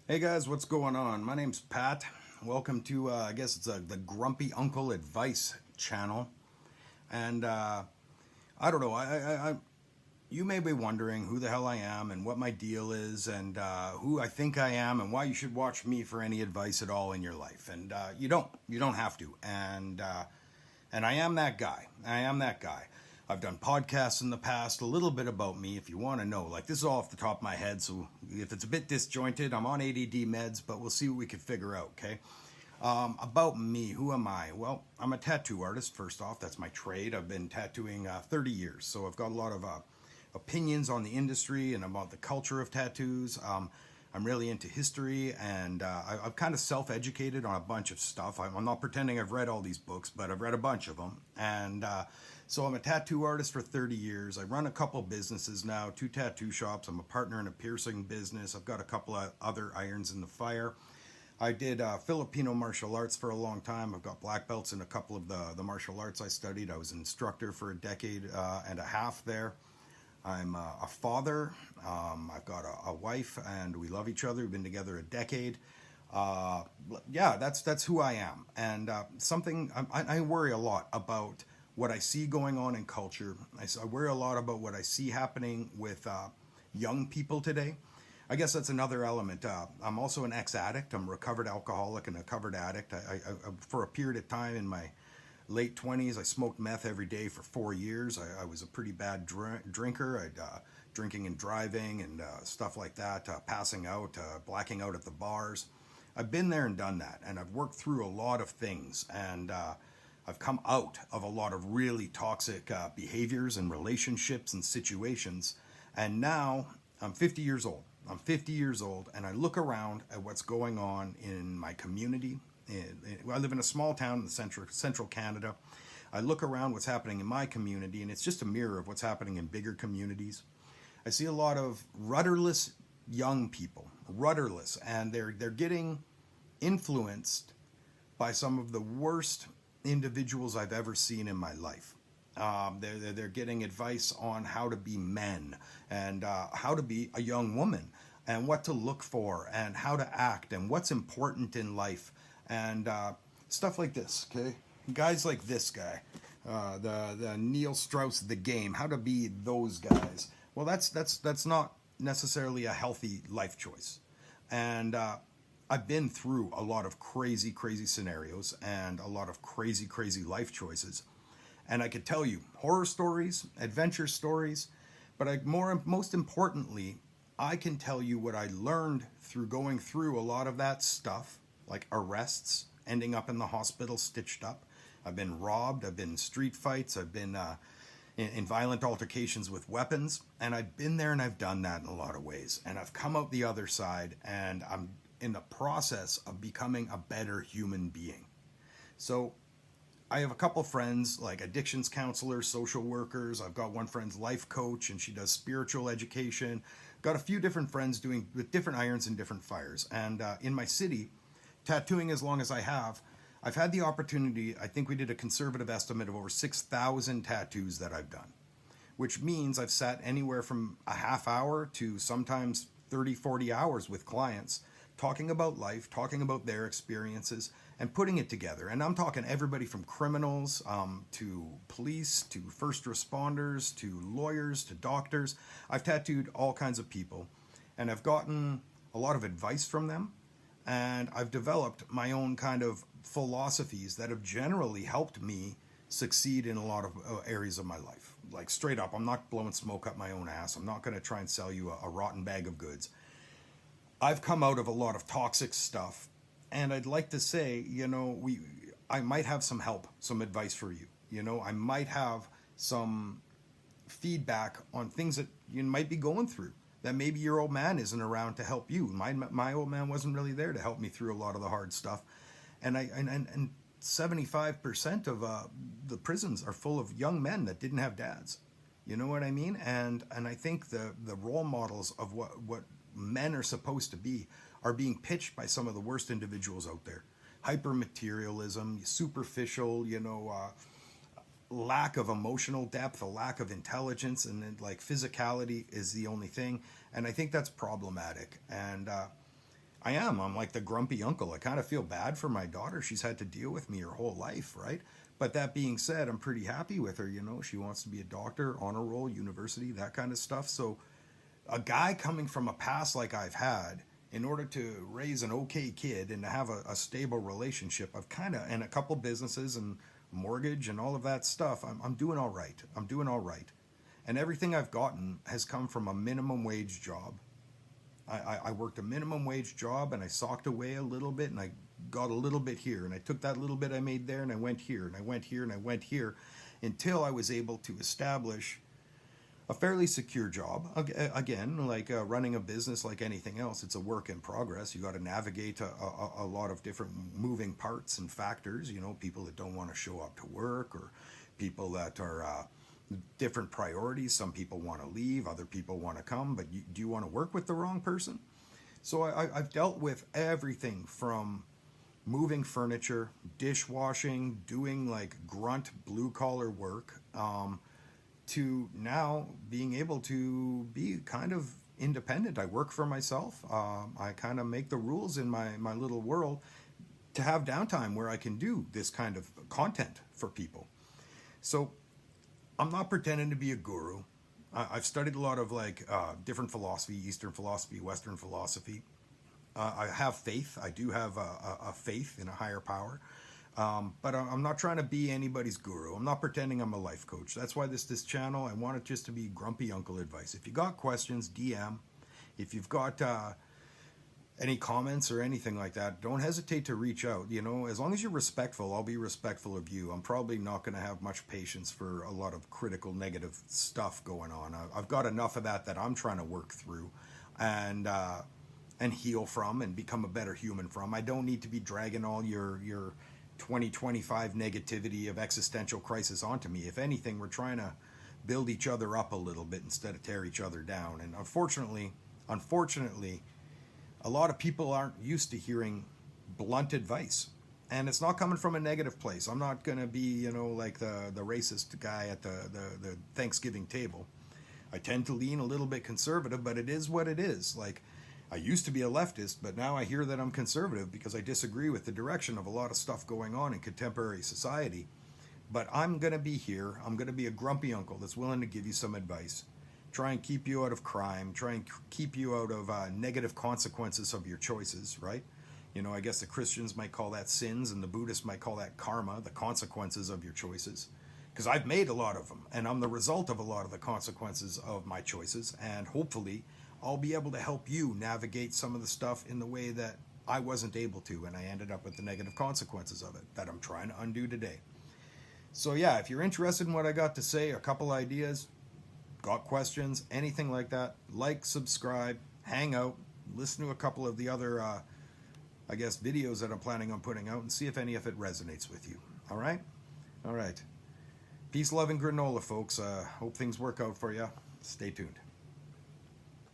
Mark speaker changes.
Speaker 1: Hey guys, what's going on? My name's Pat. Welcome to, I guess it's the Grumpy Uncle Advice channel. And I don't know, you may be wondering who the hell I am and what my deal is and who I think I am and why you should watch me for any advice at all in your life. And you don't have to. And I am that guy. I am that guy. I've done podcasts in the past, a little bit about me if you want to know. Like, this is all off the top of my head, so if it's a bit disjointed, I'm on ADD meds, but we'll see what we can figure out, okay? About me, who am I? Well, I'm a tattoo artist, first off. That's my trade. I've been tattooing 30 years, so I've got a lot of opinions on the industry and about the culture of tattoos. I'm really into history, and I've kind of self-educated on a bunch of stuff. I'm not pretending I've read all these books, but I've read a bunch of them. And so I'm a tattoo artist for 30 years. I run a couple businesses now, 2 tattoo shops. I'm a partner in a piercing business. I've got a couple of other irons in the fire. I did Filipino martial arts for a long time. I've got black belts in a couple of the martial arts I studied. I was an instructor for a decade and a half there. I'm a father. I've got a wife, and we love each other. We've been together a decade. Uh, yeah, that's who I am. And something I worry a lot about what I see going on in culture. I worry a lot about what I see happening with young people today. I guess that's another element. I'm also an ex-addict. I'm a recovered alcoholic and a covered addict. For a period of time in my late 20s, I smoked meth every day for 4 years. I was a pretty bad drinker. Drinking and driving and stuff like that, passing out, blacking out at the bars. I've been there and done that, and I've worked through a lot of things, and I've come out of a lot of really toxic behaviors and relationships and situations, and now I'm 50 years old. I'm 50 years old, and I look around at what's going on in my community. I live in a small town in the central Canada. I look around what's happening in my community, and it's just a mirror of what's happening in bigger communities. I see a lot of rudderless young people, rudderless, and they're getting influenced by some of the worst individuals I've ever seen in my life. They're getting advice on how to be men and how to be a young woman and what to look for and how to act and what's important in life and stuff like this. Okay, guys like this guy, the Neil Strauss, The Game, how to be those guys. Well, that's not necessarily a healthy life choice, and I've been through a lot of crazy scenarios and a lot of crazy life choices. And I could tell you horror stories, adventure stories, but most importantly, I can tell you what I learned through going through a lot of that stuff, like arrests, ending up in the hospital stitched up. I've been robbed, I've been in street fights, I've been in violent altercations with weapons, and I've been there and I've done that in a lot of ways. And I've come out the other side, and I'm in the process of becoming a better human being. So I have a couple friends like addictions counselors, social workers. I've got one friend's life coach, and she does spiritual education. Got a few different friends doing with different irons and different fires. And in my city, tattooing as long as I have, I've had the opportunity. I think we did a conservative estimate of over 6,000 tattoos that I've done, which means I've sat anywhere from a half hour to sometimes 30, 40 hours with clients talking about life, talking about their experiences, and putting it together. And I'm talking everybody from criminals to police to first responders to lawyers to doctors. I've tattooed all kinds of people, and I've gotten a lot of advice from them. And I've developed my own kind of philosophies that have generally helped me succeed in a lot of areas of my life. Like, straight up, I'm not blowing smoke up my own ass. I'm not going to try and sell you a rotten bag of goods. I've come out of a lot of toxic stuff, and I'd like to say, I might have some help, some advice for you. I might have some feedback on things that you might be going through. That maybe your old man isn't around to help you. My old man wasn't really there to help me through a lot of the hard stuff, and 75% of the prisons are full of young men that didn't have dads. You know what I mean? And I think the role models of what men are supposed to be are being pitched by some of the worst individuals out there. Hyper materialism, superficial, lack of emotional depth, a lack of intelligence, and then like physicality is the only thing. And I think that's problematic. And I am. I'm like the grumpy uncle. I kind of feel bad for my daughter. She's had to deal with me her whole life, right? But that being said, I'm pretty happy with her. You know, she wants to be a doctor, honor roll, university, that kind of stuff. So, a guy coming from a past like I've had, in order to raise an okay kid and to have a stable relationship, I've kind of, and a couple businesses and mortgage and all of that stuff, I'm doing all right. I'm doing all right. And everything I've gotten has come from a minimum wage job. I worked a minimum wage job and I socked away a little bit and I got a little bit here and I took that little bit I made there and I went here and I went here and I went here until I was able to establish a fairly secure job. Again, like running a business like anything else, it's a work in progress. You got to navigate a lot of different moving parts and factors, you know, people that don't want to show up to work or people that are different priorities. Some people want to leave, other people want to come, but do you want to work with the wrong person? So I've dealt with everything from moving furniture, dishwashing, doing like grunt blue collar work, to now being able to be kind of independent. I work for myself. I kind of make the rules in my little world to have downtime where I can do this kind of content for people. So I'm not pretending to be a guru. I've studied a lot of like different philosophy, Eastern philosophy, Western philosophy. I have faith. I do have a faith in a higher power. But I'm not trying to be anybody's guru. I'm not pretending I'm a life coach. That's why this channel, I want it just to be grumpy uncle advice. If you got questions, DM. If you've got any comments or anything like that, don't hesitate to reach out. You know, as long as you're respectful, I'll be respectful of you. I'm probably not going to have much patience for a lot of critical, negative stuff going on. I've got enough of that I'm trying to work through and heal from and become a better human from. I don't need to be dragging all your 2025 negativity of existential crisis onto me. If anything, we're trying to build each other up a little bit instead of tear each other down. And unfortunately, a lot of people aren't used to hearing blunt advice. And it's not coming from a negative place. I'm not going to be, you know, like the racist guy at the Thanksgiving table. I tend to lean a little bit conservative, but it is what it is. Like, I used to be a leftist, but now I hear that I'm conservative because I disagree with the direction of a lot of stuff going on in contemporary society. But I'm going to be here. I'm going to be a grumpy uncle that's willing to give you some advice. Try and keep you out of crime. Try and keep you out of negative consequences of your choices, right? You know, I guess the Christians might call that sins and the Buddhists might call that karma, the consequences of your choices. Because I've made a lot of them, and I'm the result of a lot of the consequences of my choices, and hopefully I'll be able to help you navigate some of the stuff in the way that I wasn't able to, and I ended up with the negative consequences of it that I'm trying to undo today. So yeah, if you're interested in what I got to say, a couple ideas, got questions, anything like that, like, subscribe, hang out, listen to a couple of the other, I guess, videos that I'm planning on putting out and see if any of it resonates with you. All right? All right. Peace, love, and granola, folks. Hope things work out for you. Stay tuned.